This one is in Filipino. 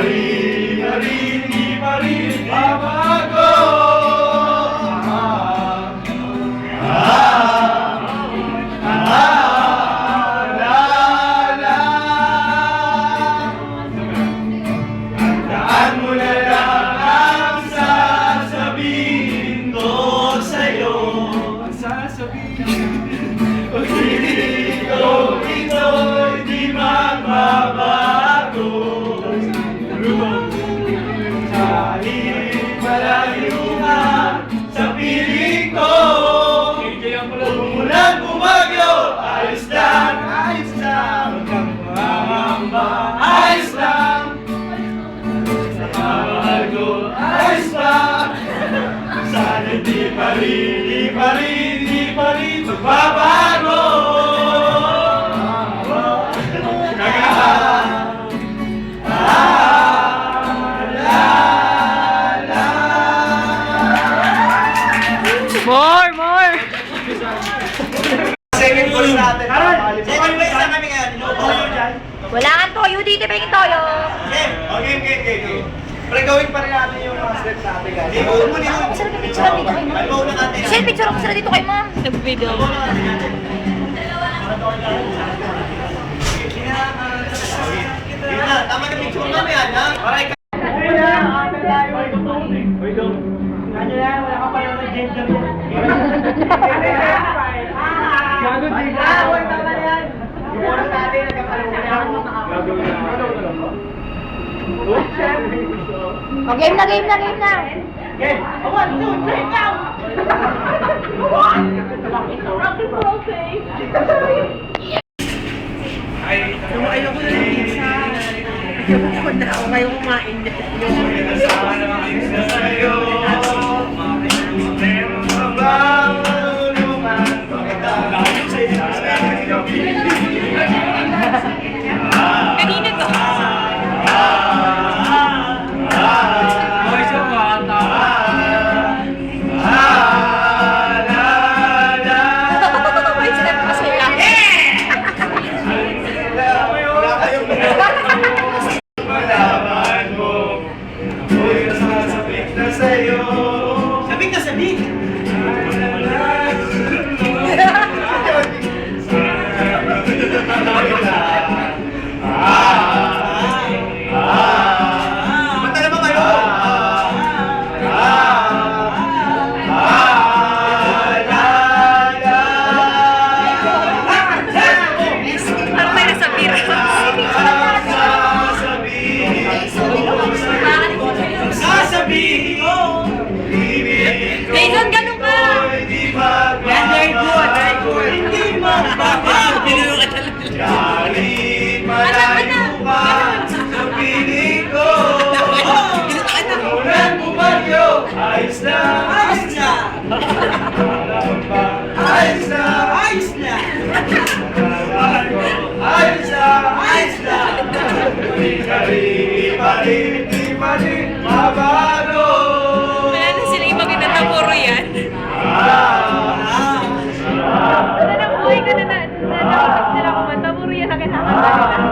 Di pa rin babago. Tandaan mo na lang ang sasabihin ko sa'yo. Ang sasabihin ko ito'y di magbabago. Kahit malayo na sa piling ko, umulan bumagyo, ayos lang, ayos lang. Huwag kang mamamba, ayos lang. Sa mahal ko, ayos lang. Sana di pa rin magbabago. More! Second course natin. Second course na kami ngayon. Toyo dyan. Wala kang toyo dito, may toyo. Okay. Pre, gawin pa rin natin yung mga steps natin, guys. Saan ka picture dito kay ma'am? Albaw na natin. Saan picture ako sila dito kay ma'am? Nag-video. Tama na picture namin yan, ha? Alright. Ano yan? Wala ka pa yung gender yan. Gago dito. Wala ka pa yan. Yung oras natin, nagkakaroon yan. O, game na. Game! 1, 2, 3, go! Ayaw ko na ng pizza. Ayaw ko na ako kayo kumain na. Kanina to. May step pa sila. Malaman mo, ako'y nasasabik na sa'yo. Sabik na sabik! Mata na ba kayo? Parang may nasa pira. Sasabihin ko, ibig ko, Jason, ganun ka! di magbabago. Very good. Hindi magbabago. Kahit malayo ka sa piling ko. Umulan bumagyo, ayos lang. Ayos lang. Ayos lang. Ayos lang. Ayos lang. Ayos lang. Di pa rin mabago. Meron na sila ibang inatapuro yan. Wala nang buhay ka na nila kumanta. Puro yan ang kinakanta nila.